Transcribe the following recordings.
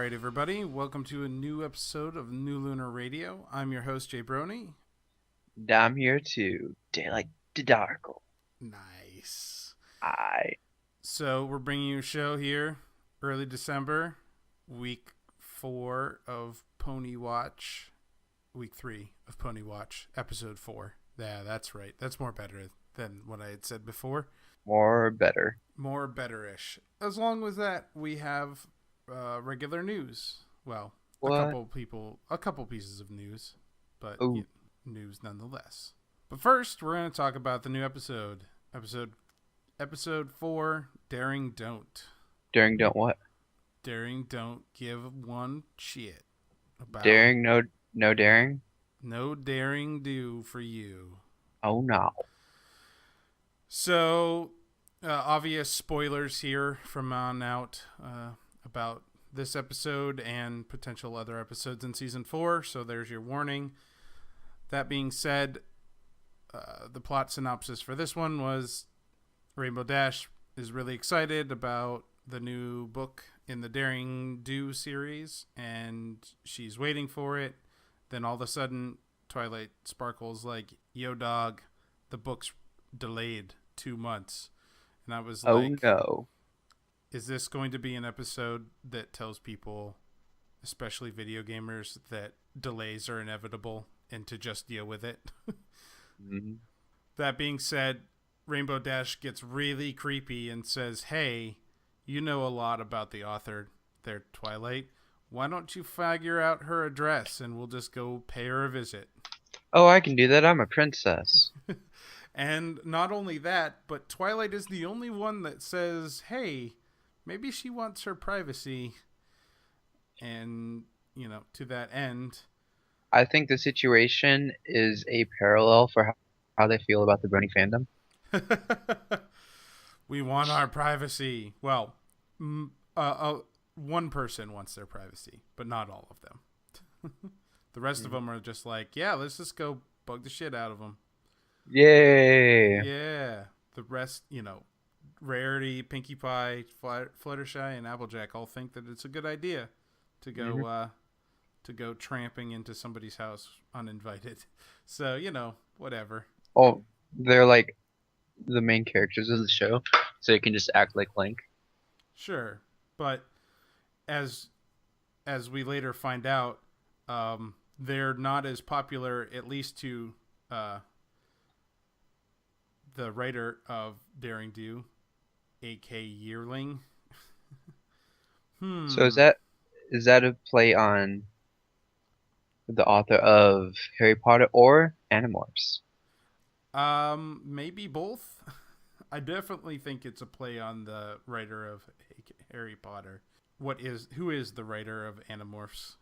right, everybody. Welcome to a new episode of New Lunar Radio. I'm your host, Jay Brony. I'm here too. Daylight to Darkle. Nice. I So, we're bringing you a show here early December, week 4 of Pony Watch, week 3 of Pony Watch, episode 4. Yeah, that's right. That's more better than what I had said before. more better. More better-ish. As long as that, we have regular news. Well, What? a couple pieces of news, but Oh, news nonetheless. But first, we're going to talk about the new episode 4, Daring Don't. daring don't what? Daring Don't give one shit about Daring no daring? no daring do for you. Oh no. So, obvious spoilers here from on out about this episode and potential other episodes in season 4. So there's your warning. That being said, the plot synopsis for this one was Rainbow Dash is really excited about the new book in the Daring Do series, and she's waiting for it. Then all of a sudden, Twilight Sparkle's like, "Yo, dog, the book's delayed 2 months." And I was Oh like, no. is this going to be an episode that tells people, especially video gamers, that delays are inevitable and to just deal with it? Mhm. That being said, Rainbow Dash gets really creepy and says, "Hey, you know a lot about the author there, Twilight. Why don't you figure out her address and we'll just go pay her a visit?" Oh, I can do that. I'm a princess. And not only that, but Twilight is the only one that says, "Hey, maybe she wants her privacy." And, to that end, I think the situation is a parallel for how they feel about the Brony fandom. we want our privacy. Well, one person wants their privacy, but not all of them. The rest of Mhm. them are just like, yeah, let's just go bug the shit out of them. Yay. Yeah. The rest, Rarity, Pinkie Pie, Fluttershy, and Applejack all think that it's a good idea to hmm go tramping into somebody's house uninvited. So, whatever. Oh, they're like the main characters of the show, so you can just act like Link. Sure. But as we later find out, they're not as popular, at least to uh, the writer of Daring Do, A.K. Yearling. So is Hmm. that a play on the author of Harry Potter or Animorphs? Maybe both. I definitely think it's a play on the writer of Harry Potter. Who is the writer of Animorphs?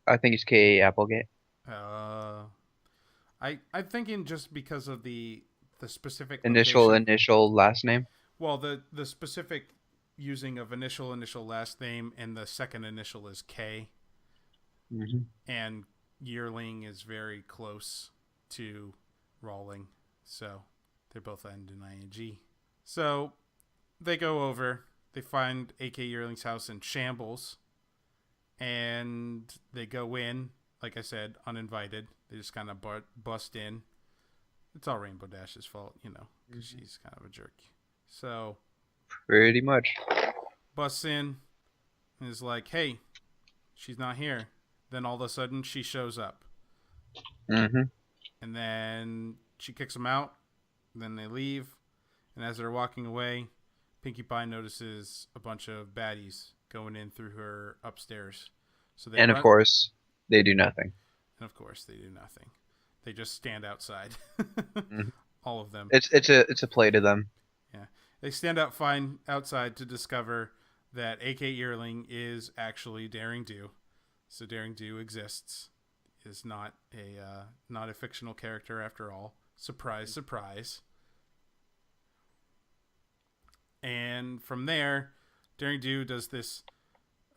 I think it's K.A. Applegate. Uh, I'm thinking just because of the specific Initial, location. initial, last name. Well, the specific using of initial last name, and the second initial is K, hmm and Yearling is very close to Rawling, so they both end in ing. So they go over. They find AK Yearling's house in shambles, and they go in. Like I said, uninvited. They just kind of bust in. It's all Rainbow Dash's fault, because hmm she's kind of a jerk. So Pretty much. busts in and is like, "Hey, she's not here." Then all of a sudden, she shows up, hmm and then she kicks them out. Then they leave, and as they're walking away, Pinkie Pie notices a bunch of baddies going in through her upstairs. So they And of run, course, they do nothing. and of course, they do nothing. They just stand outside. hmm All of them. it's a play to them. Yeah. They stand out fine outside to discover that AK Yearling is actually Daring Do. So Daring Do exists. Is not a fictional character after all. Surprise, surprise. And from there, Daring Do does this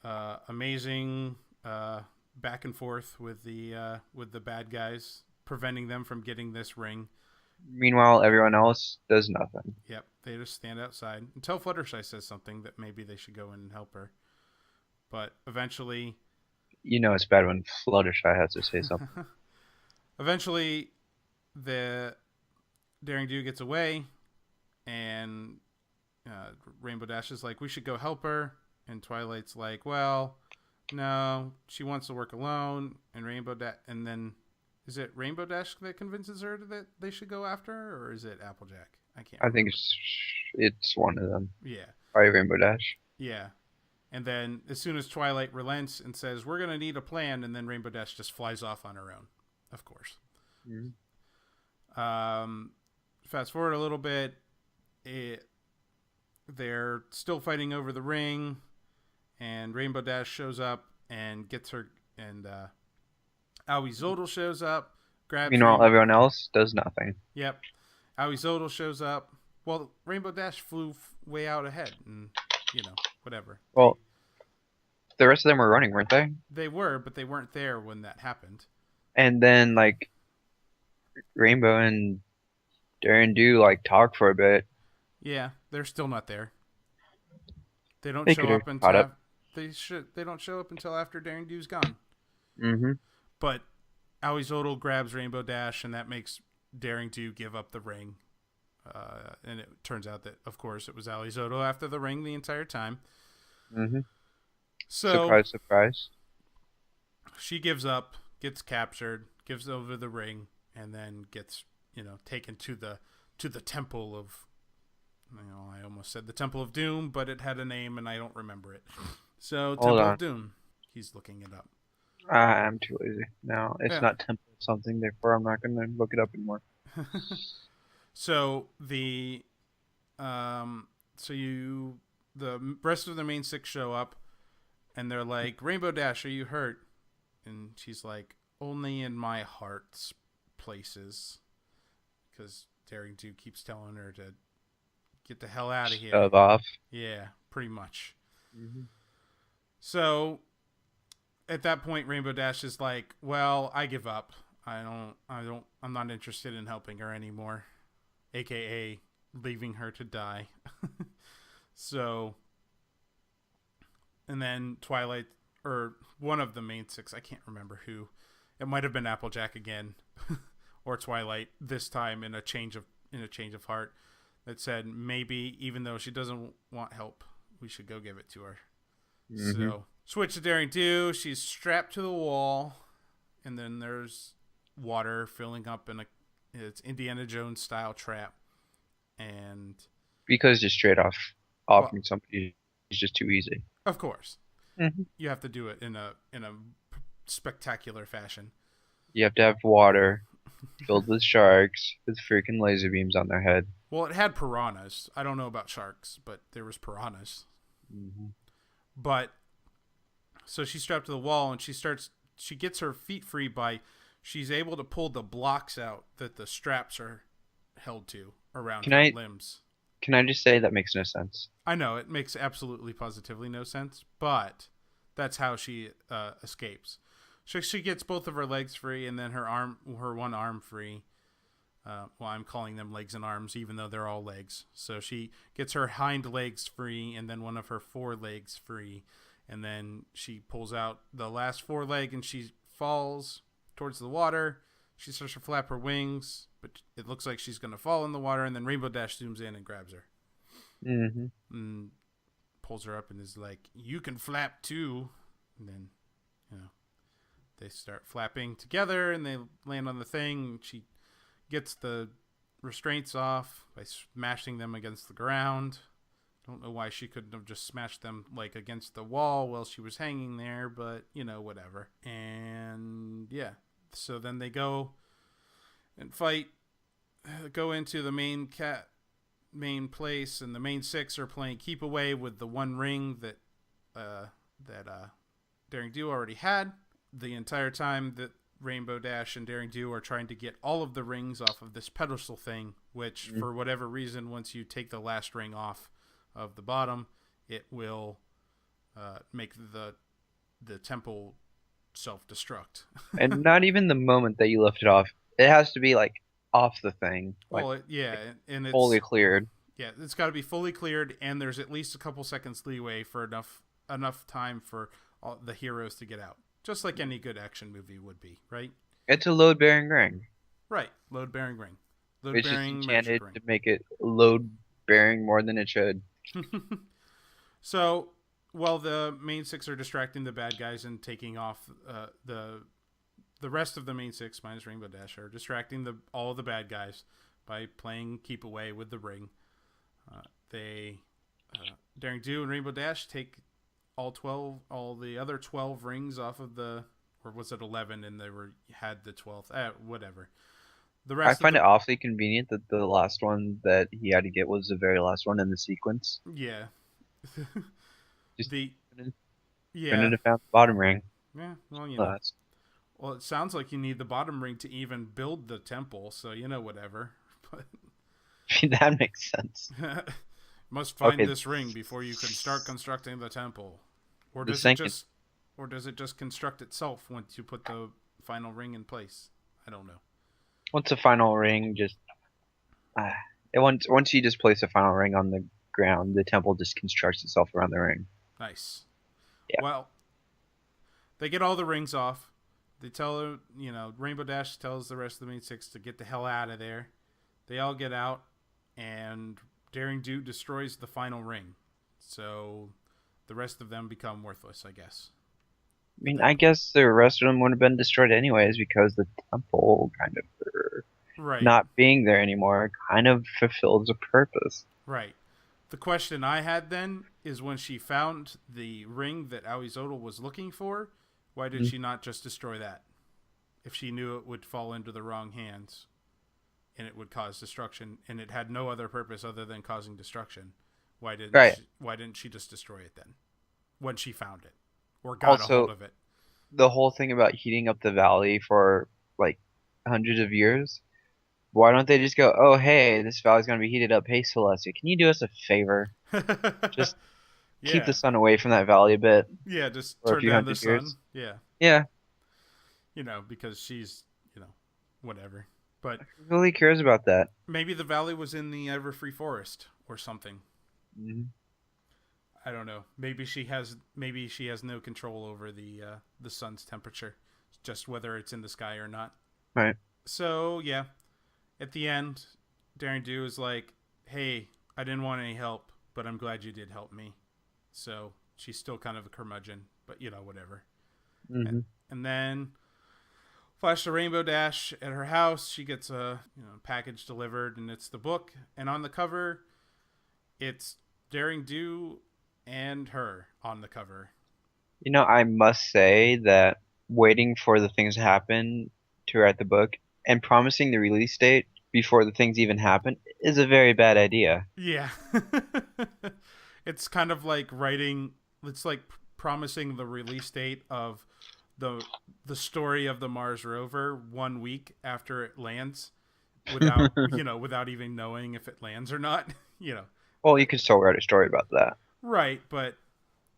amazing back and forth with the bad guys, preventing them from getting this ring. Meanwhile, everyone else does nothing. Yep, they just stand outside until Fluttershy says something that maybe they should go in and help her. But eventually, You know it's bad when Fluttershy has to say something. eventually, the Daring Do gets away, and Rainbow Dash is like, we should go help her. And Twilight's like, well, no, she wants to work alone. And and then is it Rainbow Dash that convinces her that they should go after her, or is it Applejack? I can't I think remember. it's one of them. Yeah, Probably Rainbow Dash. yeah. And then as soon as Twilight relents and says, we're going to need a plan, and then Rainbow Dash just flies off on her own, of course. Mm-hmm. Um, Fast forward a little bit, they're still fighting over the ring, and Rainbow Dash shows up and gets her, and Aoi Zodal shows up, grabs Meanwhile, Rainbow. everyone else does nothing. Yep. Aoi Zodal shows up. Well, Rainbow Dash flew way out ahead, and, whatever. Well, the rest of them were running, weren't they? They were, but they weren't there when that happened. And then like Rainbow and Darren do like talk for a bit. Yeah, they're still not there. They don't They show could have up caught until up. they don't show up until after Daring Do's gone. Mm-hmm. But Aoi Zodal grabs Rainbow Dash, and that makes Daring Do give up the ring. And it turns out that, of course, it was Aoi Zodal after the ring the entire time. Mm-hmm. So Surprise, surprise. she gives up, gets captured, gives over the ring, and then gets taken to the temple of. I almost said the Temple of Doom, but it had a name and I don't remember it. So Hold Temple on. of Doom. He's looking it up. I'm too lazy. No, it's Yeah. not Temple something, therefore I'm not gonna look it up anymore. So the the rest of the main six show up, and they're like, Rainbow Dash, are you hurt? And she's like, only in my heart's places, because Daring Do keeps telling her to get the hell out of here. Shove off. Yeah, pretty much. Mm-hmm. So at that point, Rainbow Dash is like, well, I give up. I'm not interested in helping her anymore. AKA leaving her to die. So, and then Twilight, or one of the main six, I can't remember who. It might have been Applejack again, or Twilight this time in a change of heart, that said maybe even though she doesn't want help, we should go give it to her. Mm-hmm. So switch to Daring Do. She's strapped to the wall, and then there's water filling up in it's Indiana Jones style trap, and Because just straight off well, offering somebody is just too easy. of course, Mm-hmm. you have to do it in a spectacular fashion. You have to have water filled with sharks with freaking laser beams on their head. Well, it had piranhas. I don't know about sharks, but there was piranhas. Mm-hmm. But so she's strapped to the wall, and she gets her feet free by she's able to pull the blocks out that the straps are held to around Can her I limbs. can I just say that makes no sense? I know it makes absolutely positively no sense, but that's how she escapes. So she gets both of her legs free, and then her one arm free. Well, I'm calling them legs and arms, even though they're all legs. So she gets her hind legs free, and then one of her forelegs free, and then she pulls out the last foreleg, and she falls towards the water. She starts to flap her wings, but it looks like she's going to fall in the water, and then Rainbow Dash zooms in and grabs her. Mm-hmm. And pulls her up and is like, you can flap too. And then, they start flapping together, and they land on the thing. She gets the restraints off by smashing them against the ground. Don't know why she couldn't have just smashed them like against the wall while she was hanging there, but whatever. And yeah, so then they go and fight, go into the main place, and the main six are playing keep away with the one ring that Daring Do already had. The entire time that Rainbow Dash and Daring Do are trying to get all of the rings off of this pedestal thing, which for whatever reason, once you take the last ring off of the bottom, it will make the temple self-destruct. And not even the moment that you lift it off. It has to be like off the thing. Like Well, yeah, and it's fully cleared. yeah, it's got to be fully cleared, and there's at least a couple seconds leeway for enough enough time for all the heroes to get out, just like any good action movie would be, right? It's a load-bearing ring. Right. Load bearing ring. Load It's just bearing magic enchanted ring. to make it load-bearing more than it should. So while the main six are distracting the bad guys and taking off the rest of the main six minus Rainbow Dash are distracting all of the bad guys by playing keep away with the ring. They Daring Do and Rainbow Dash take all the other 12 rings off of the, or was it 11 and they had the 12th, whatever. The I rest of find the it awfully convenient that the last one that he had to get was the very last one in the sequence. yeah. Just the couldn't yeah. couldn't have found the bottom ring. Yeah, well, Last. well, it sounds like you need the bottom ring to even build the temple, so whatever. But That makes sense. must find Okay, this ring before you can start constructing the temple. Or the does it second. just construct itself once you put the final ring in place? I don't know. Once the final ring just ah, once you just place a final ring on the ground, the temple just constructs itself around the ring. Nice. Yeah. Well, they get all the rings off. They tell Rainbow Dash tells the rest of the main six to get the hell out of there. They all get out, and Daring Do destroys the final ring. So the rest of them become worthless, I guess. I At mean, that I point. guess the rest of them would have been destroyed anyways because the temple kind of Right, not being there anymore kind of fulfills a purpose. right. The question I had then is when she found the ring that Aoizotl was looking for, why did Mm. she not just destroy that? If she knew it would fall into the wrong hands and it would cause destruction and it had no other purpose other than causing destruction, Right. why didn't she just destroy it then when she found it or got a hold Also, of it? the whole thing about heating up the valley for like hundreds of years, why don't they just go, oh, hey, this valley's going to be heated up. Hey, Celestia, can you do us a favor? Just keep the Yeah. sun away from that valley a bit Yeah, just for a turn few down the hundred sun. years. Yeah. Yeah, Because she's, whatever. But who really cares about that? maybe the valley was in the Everfree Forest or something. Mhm. I don't know. Maybe she has no control over the sun's temperature, just whether it's in the sky or not. Right. So yeah, at the end, Daring Do is like, "Hey, I didn't want any help, but I'm glad you did help me." So she's still kind of a curmudgeon, but whatever. And, Hmm. and then flash to Rainbow Dash at her house. She gets a package delivered, and it's the book. And on the cover, it's Daring Do and her on the cover. I must say that waiting for the things to happen to write the book and promising the release date before the things even happen is a very bad idea. Yeah. It's kind of like writing, it's like promising the release date of the the story of the Mars rover 1 week after it lands without even knowing if it lands or not. Well, you can still write a story about that. Right, but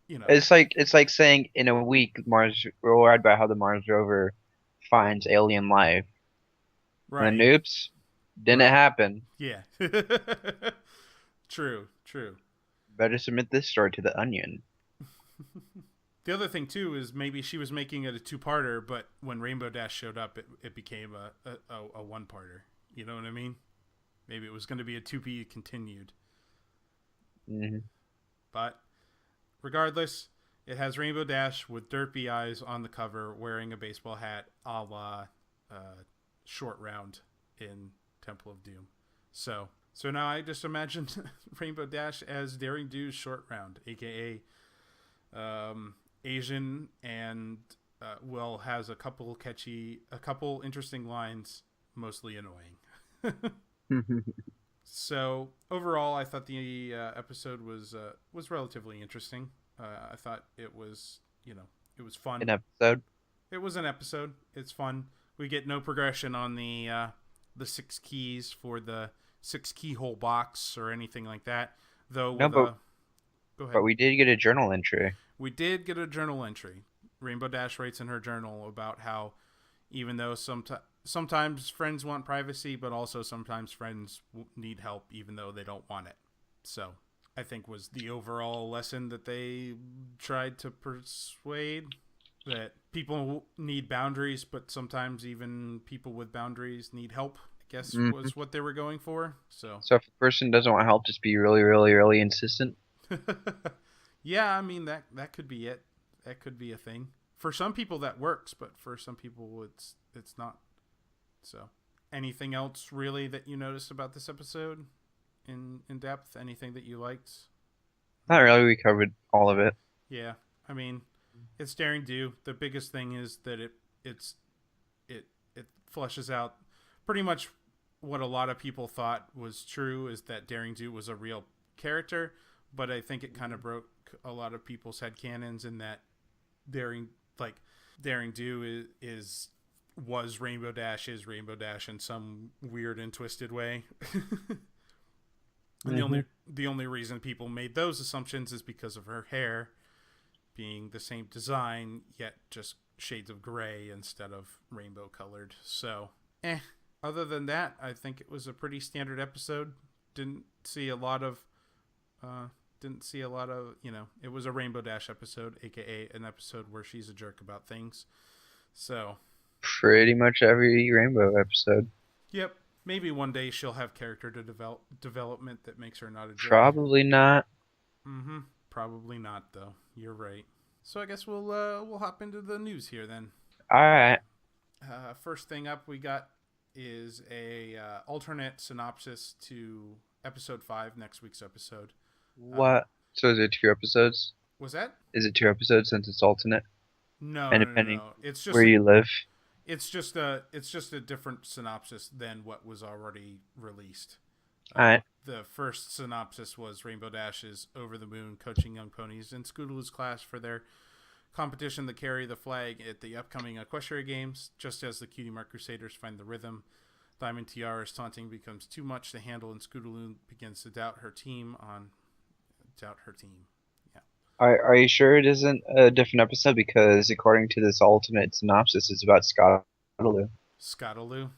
you know, It's like saying in a week Mars we'll write about how the Mars rover finds alien life. And right, then oops, didn't right. happen. Yeah. True, true. Better submit this story to the Onion. The other thing too is maybe she was making it a two-parter, but when Rainbow Dash showed up, it became a one-parter. You know what I mean? Maybe it was going to be a 2P continued. Hmm. But regardless, it has Rainbow Dash with derpy eyes on the cover, wearing a baseball hat, a la Short Round in Temple of Doom. So now I just imagined Rainbow Dash as Daring Do's Short Round, aka Asian, and Will has a couple interesting lines, mostly annoying. So overall, I thought the episode was relatively interesting. I thought it was fun. An episode. It was an episode. It's fun. We get no progression on the 6 keys for the 6 keyhole box or anything like that. Though No, with but a Go ahead. but we did get a journal entry. We did get a journal entry. Rainbow Dash writes in her journal about how even though sometimes friends want privacy, but also sometimes friends need help even though they don't want it. So I think was the overall lesson that they tried to persuade, that people need boundaries, but sometimes even people with boundaries need help, I guess Hmm. was what they were going for. So, So if a person doesn't want help, just be really, really, really insistent. yeah, I mean that could be it. That could be a thing. For some people that works, but for some people it's not. So, anything else really that you noticed about this episode in depth? Anything that you liked? Not really. We covered all of it. Yeah, I mean, it's daring do. The biggest thing is that it's it it fleshes out pretty much what a lot of people thought was true, is that daring do was a real character, but I think it kind of broke a lot of people's headcanons in that daring like daring do is was Rainbow Dash, is Rainbow Dash in some weird and twisted way. And Hmm. the only reason people made those assumptions is because of her hair being the same design, yet just shades of gray instead of rainbow colored. So, other than that, I think it was a pretty standard episode. Didn't see a lot of, it was a Rainbow Dash episode, aka an episode where she's a jerk about things. So, Pretty much every Rainbow episode. yep, maybe one day she'll have character to development that makes her not a jerk. Probably not. Mm-hmm. Probably not, though. You're right. So I guess we'll hop into the news here then. All right. First thing up we got is a alternate synopsis to episode 5, next week's episode. Uh, What? So is it 2 episodes? was that? Is it 2 episodes since it's alternate? No, And no, no, depending no. It's where just you live. it's just a different synopsis than what was already released. All right. The first synopsis was Rainbow Dash is over the moon coaching young ponies in Scootaloo's class for their competition to carry the flag at the upcoming Equestria Games. Just as the Cutie Mark Crusaders find the rhythm, Diamond Tiara's taunting becomes too much to handle, and Scootaloo begins to doubt her team. Yeah, Are you sure it isn't a different episode? Because according to this alternate synopsis, it's about Scottaloo. Scottaloo.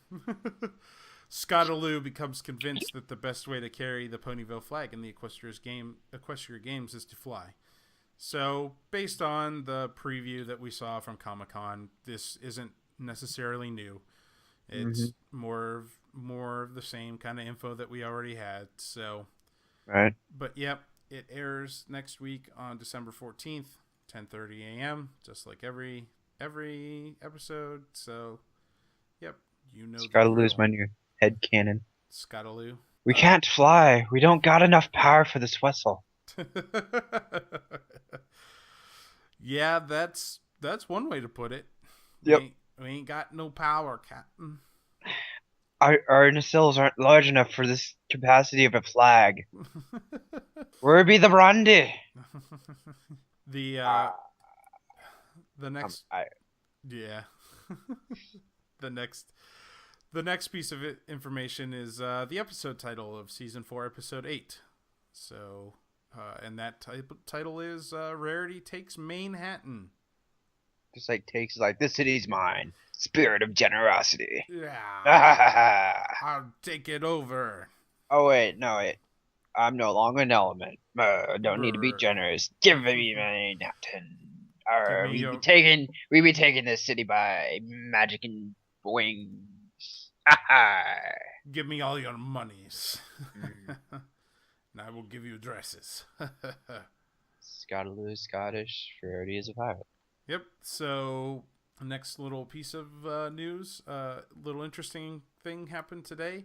Scottaloo becomes convinced that the best way to carry the Ponyville flag in the Equestria Games is to fly. So, based on the preview that we saw from Comic-Con, this isn't necessarily new. Hmm. It's more of the same kind of info that we already had. So, Right. but yep, it airs next week on December 14th, 10:30 a.m., just like every episode. So, yep, you know the Scottaloo's drill. my new head cannon. Scottaloo. We can't fly. We don't got enough power for this vessel. Yeah, that's one way to put it. Yep. We ain't got no power, Captain. Our nacelles aren't large enough for this capacity of a flag. Where be the brandy? the Ah, the next I yeah the next piece of information is the episode title of season 4, episode 8. So, and that title is Rarity Takes Manhattan. just like takes like this city's mine. Spirit of generosity. Yeah, I'll take it over. Oh wait, no wait. I'm no longer an element. Don't need to be Brr. generous. Give me my Napton. Give Or me your we be taking this city by magic and wings. Ha ha. give me all your monies, Mm. and I will give you dresses. Scottaloo is Scottish. Rarity is a pirate. Yep. So, next little piece of news, little interesting thing happened today.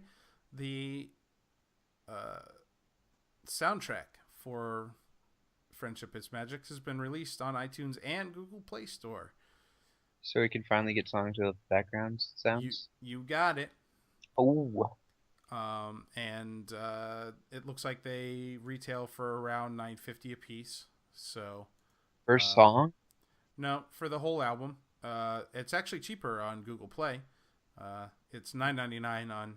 The soundtrack for Friendship is Magic has been released on iTunes and Google Play Store. So we can finally get songs with background sounds. You got it. Oh, And it looks like they retail for around $9.50 a piece. So first song. no, for the whole album, it's actually cheaper on Google Play. It's $9.99 on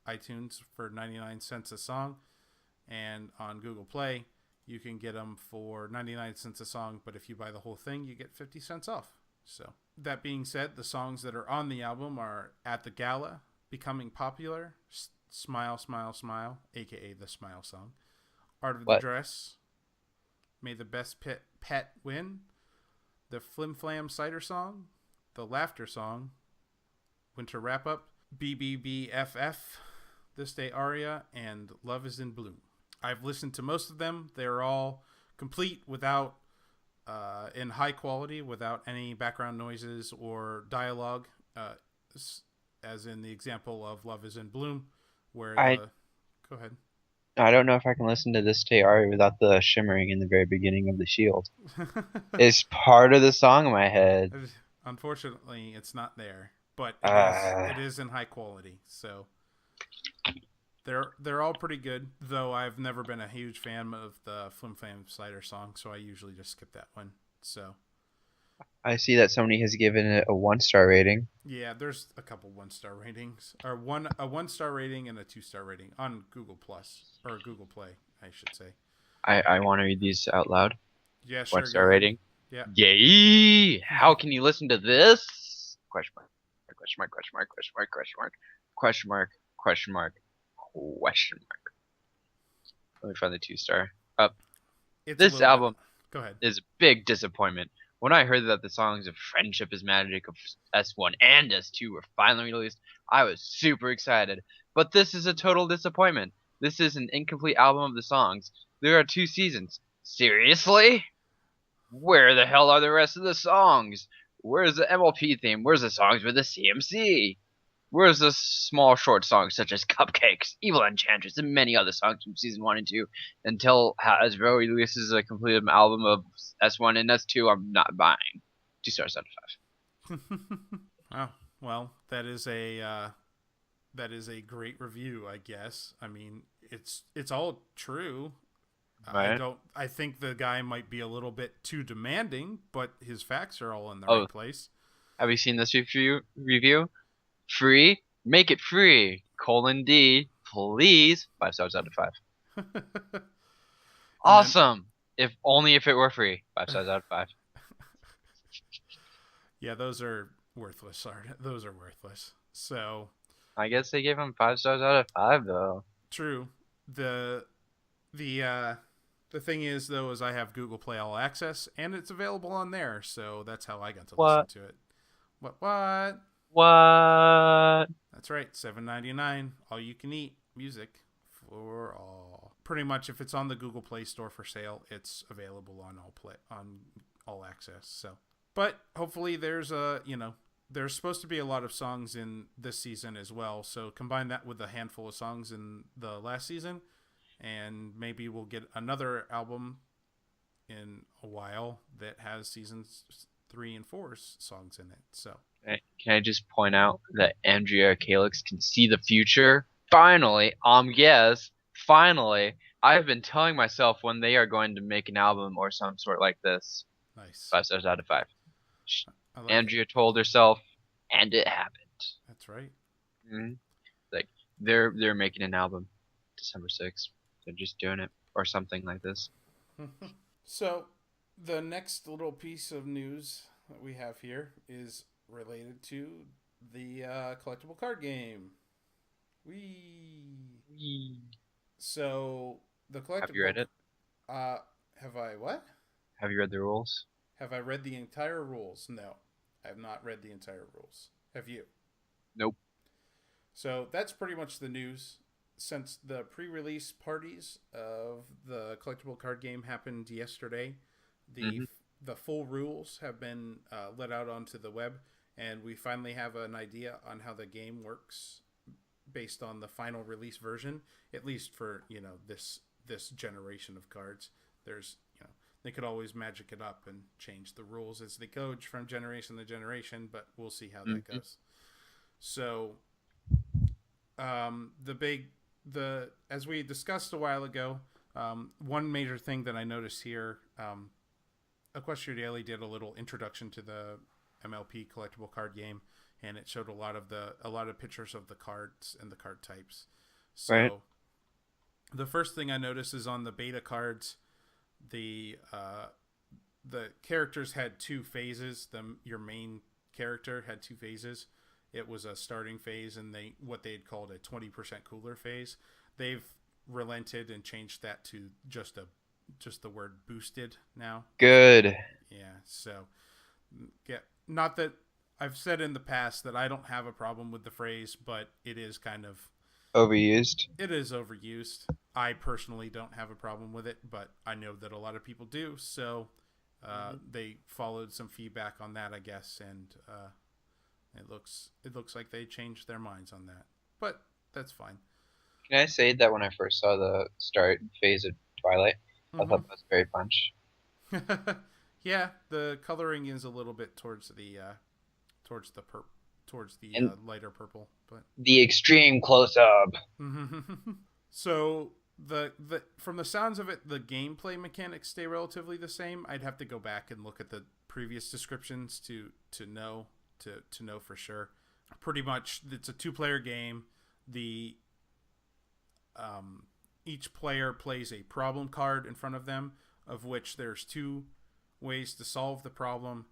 iTunes for 99 cents a song, and on Google Play you can get them for 99 cents a song. But if you buy the whole thing, you get 50 cents off. So that being said, the songs that are on the album are At the Gala, Becoming Popular, Smile, Smile, Smile, aka the Smile Song, Art of the What? Dress, May the Best Pet Win, the Flim Flam Cider Song, the Laughter Song, Winter Wrap Up, BBBFF, This Day Aria, and Love is in Bloom. I've listened to most of them. They're all complete without, in high quality, without any background noises or dialogue, as in the example of Love is in Bloom, where I the... Go ahead. I don't know if I can listen to this Tay without the shimmering in the very beginning of the shield. It's part of the song in my head. Unfortunately, it's not there, but Uh, it is in high quality. So they're all pretty good. Though I've never been a huge fan of the Flim Flam Slider song, so I usually just skip that one. So I see that somebody has given it a 1-star rating. yeah, there's a couple 1-star ratings, or a 1-star rating and a 2-star rating on Google Plus or Google Play, I should say. I want to read these out loud. Yeah, sure. Go 1-star ahead. rating. Yeah. Yay! How can you listen to this? Question mark. Question mark. Question mark. Question mark. Question mark. Question mark. Question mark. Question mark. Let me find the 2-star. Up. It's a This little bit. album Go ahead. is a big disappointment. When I heard that the songs of Friendship is Magic of S1 and S2 were finally released, I was super excited. But this is a total disappointment. This is an incomplete album of the songs. There are 2 seasons. Seriously? Where the hell are the rest of the songs? Where's the MLP theme? Where's the songs with the CMC? Where's the small short songs such as Cupcakes, Evil Enchantress, and many other songs from season 1 and 2? Until Hasbro releases a complete album of S1 and S2, I'm not buying. 2 stars out of 5. Oh, well, that is a great review, I guess. I mean, it's all true. Right? I think the guy might be a little bit too demanding, but his facts are all in the Oh, right place. have you seen this review? Free? Make it free. D. Please. 5 stars out of 5. And then Awesome. If only if it were free. 5 stars out of 5. yeah, those are worthless. Those are worthless. So I guess they gave him 5 stars out of 5 though. true. The the thing is though is I have Google Play All Access and it's available on there, so that's how I got to listen What? to it. What? What? That's right, $7.99, all you can eat music for all. Pretty much, if it's on the Google Play Store for sale, it's available on all access. So, but hopefully, there's supposed to be a lot of songs in this season as well. So combine that with a handful of songs in the last season, and maybe we'll get another album in a while that has seasons 3 and 4's songs in it. So. Can I just point out that Andrea Calix can see the future? Finally, yes, finally. I've been telling myself when they are going to make an album or some sort like this. Nice. 5 stars out of 5. I like Andrea told herself, and it happened. That's right. Mm-hmm. Like they're making an album, December 6th. They're just doing it or something like this. So, the next little piece of news that we have here is related to the collectible card game. So the collectible. Have you read it? Have I what? Have you read the rules? Have I read the entire rules? No, I have not read the entire rules. Have you? Nope. So that's pretty much the news. Since the pre-release parties of the collectible card game happened yesterday, the full rules have been let out onto the web, and we finally have an idea on how the game works based on the final release version. At least for this generation of cards, there's they could always magic it up and change the rules as they go from generation to generation, but we'll see how that goes. So, as we discussed a while ago, one major thing that I noticed here, Equestria Daily did a little introduction to the MLP collectible card game, and it showed a lot of pictures of the cards and the card types. So, right. The first thing I noticed is on the beta cards, the characters had 2 phases. Your main character had 2 phases. It was a starting phase and what they had called a 20% cooler phase. They've relented and changed that to just the word boosted now. Good. Yeah, so yeah, not that I've said in the past that I don't have a problem with the phrase, but Overused. it is overused. I personally don't have a problem with it, but I know that a lot of people do. So Hmm. they followed some feedback on that, I guess, and it looks like they changed their minds on that. But that's fine. Can I say that when I first saw the start phase of Twilight, I Mm-hmm. thought that was very punch. Yeah, the coloring is a little bit towards the And lighter purple, but the extreme close up. so the from the sounds of it, the gameplay mechanics stay relatively the same. I'd have to go back and look at the previous descriptions to know for sure. Pretty much, it's a two-player game. The um, Each player plays a problem card in front of them, of which there's two ways to solve the problem.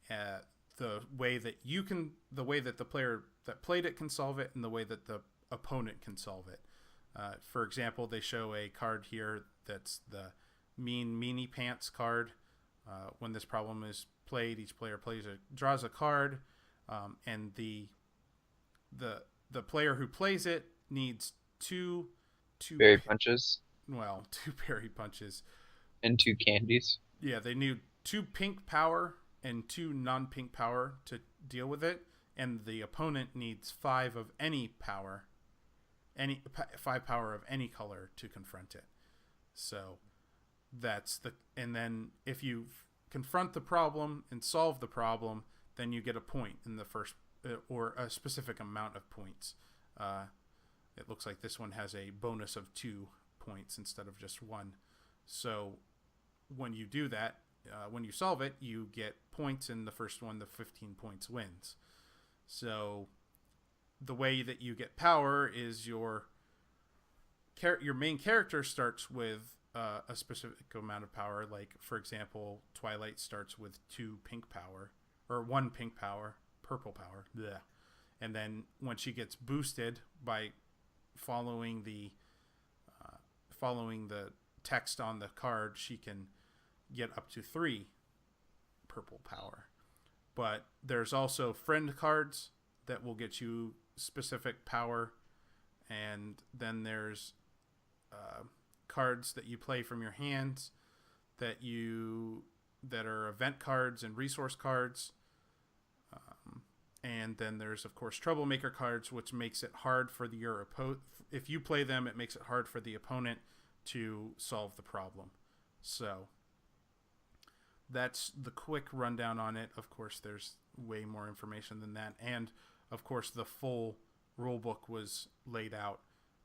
Uh, the way that the player that played it can solve it, and the way that the opponent can solve it. For example, they show a card here that's the mean meanie pants card. When this problem is played, each player draws a card, and the player who plays it needs two Berry punches two parry punches. and two candies. Yeah, they need two pink power and two non-pink power to deal with it, and the opponent needs five of any power, any five power of any color to confront it. So and then if you confront the problem and solve the problem, then you get a point in the first or a specific amount of points. It looks like this one has a bonus of 2 points instead of just one. So when you do that, when you solve it, you get points, and the first one, the 15 points, wins. So the way that you get power is your main character starts with a specific amount of power. Like, for example, Twilight starts with 2 pink power, or 1 pink power, purple power. Blech. And then when she gets boosted by following the text on the card, she can get up to 3 purple power. But there's also friend cards that will get you specific power, and then there's cards that you play from your hands that are event cards and resource cards. And then there's, of course, troublemaker cards, which makes it hard for your opponent. If you play them, it makes it hard for the opponent to solve the problem. So that's the quick rundown on it. Of course, there's way more information than that. And, of course, the full rule book was laid out,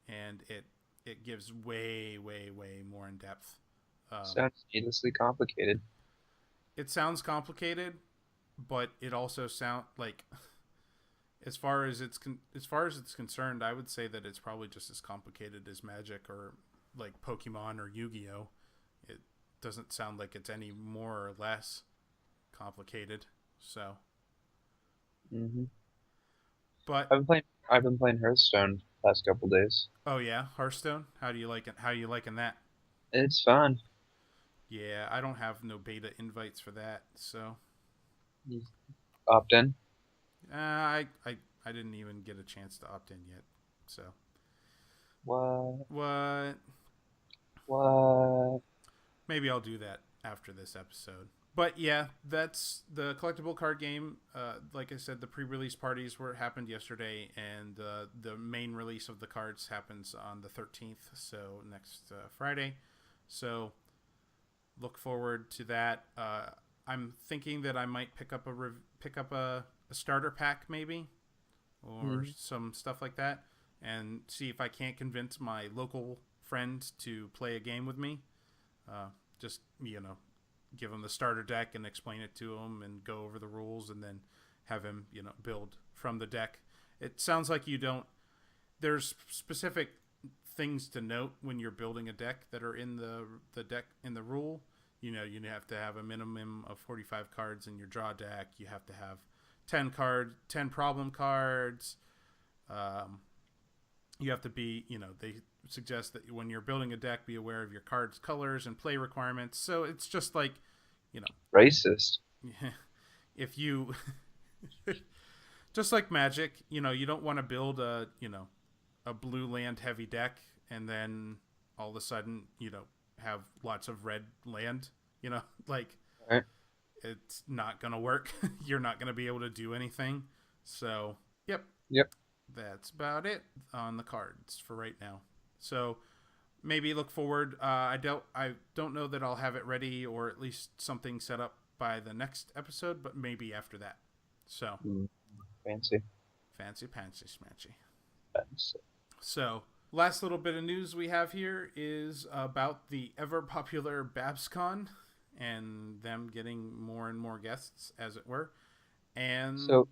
and it gives way, way, way more in depth. Sounds needlessly complicated. It sounds complicated, but it also sound like as far as it's concerned, I would say that it's probably just as complicated as Magic or like Pokemon or Yu-Gi-Oh. It doesn't sound like it's any more or less complicated. So, Hmm. but I've been playing Hearthstone the past couple days. oh yeah, Hearthstone. How do you like it? How are you liking that? It's fun. Yeah, I don't have no beta invites for that, so You opt in. I didn't even get a chance to opt in yet. So What? what? What? Maybe I'll do that after this episode. But yeah, that's the collectible card game. Like I said, the pre-release parties happened yesterday, and the main release of the cards happens on the 13th, so next Friday. So look forward to that. I'm thinking that I might pick up a starter pack maybe, or Hmm. some stuff like that, and see if I can't convince my local friend to play a game with me. Just give him the starter deck and explain it to him and go over the rules, and then have him build from the deck. It sounds like you don't. There's specific things to note when you're building a deck that are in the deck in the rule. You have to have a minimum of 45 cards in your draw deck. You have to have 10 problem cards. You have to be, suggests that when you're building a deck, be aware of your card's colors and play requirements. So it's just like, you Racist. know, if you just like Magic, you don't want to build a blue land heavy deck and then all of a sudden, have lots of red land, like Right. it's not going to work. You're not going to be able to do anything. So, yep, Yep. that's about it on the cards for right now. So, maybe look forward. I don't know that I'll have it ready or at least something set up by the next episode, but maybe after that. So, Mm, fancy. fancy pantsy smatchy. Fancy. So, last little bit of news we have here is about the ever popular BabsCon and them getting more and more guests, as it were. And So,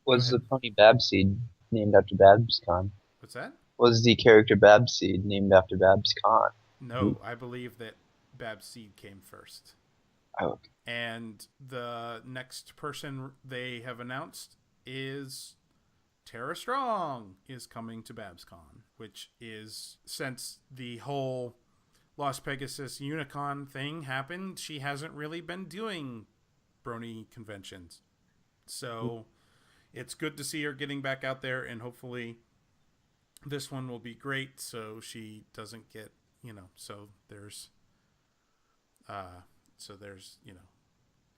go was ahead. the pony Babseed named after Babs Khan? What's that? Was the character Babseed named after Babs Khan? No, I believe that Babseed came first. Oh, And the next person they have announced is Tara Strong is coming to BabsCon, which is since the whole Las Pegasus Unicon thing happened, she hasn't really been doing brony conventions. So it's good to see her getting back out there, and hopefully this one will be great so she doesn't get, so there's uh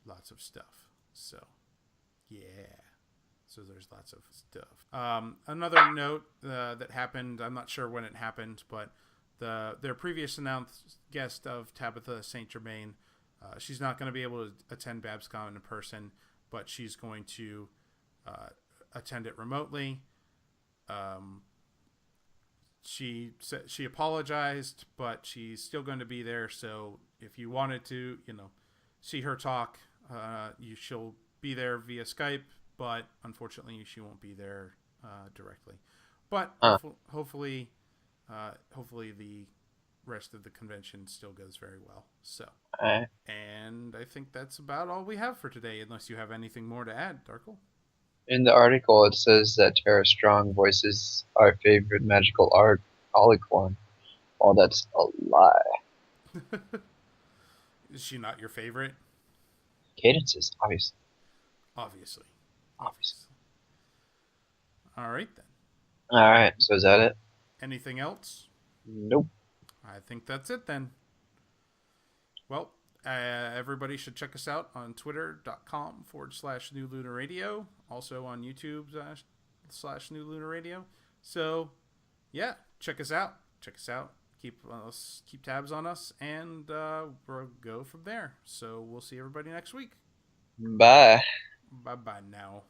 lots of stuff. So yeah. So there's lots of stuff. Another note that happened, I'm not sure when it happened, but their previous announced guest of Tabitha St. Germain, she's not going to be able to attend BabsCon in person, but she's going to attend it remotely. Um, she apologized, but she's still going to be there. So if you wanted to, see her talk, she'll be there via Skype, but unfortunately she won't be there directly. But huh. hopefully the rest of the convention still goes very well. So, Alright. and I think that's about all we have for today, unless you have anything more to add, Darkle. In the article, it says that Tara Strong voices our favorite magical art, Alicorn. Oh, that's a lie. Is she not your favorite? Cadences, obviously. Obviously. Obviously. Obviously. All right then. Alright, so is that it? Anything else? Nope. I think that's it then. Well, everybody should check us out on twitter.com/New Lunar Radio. Also on YouTube/New Lunar Radio. So, yeah, check us out. Check us out. Keep tabs on us, and we'll go from there. So we'll see everybody next week. Bye. Bye bye now.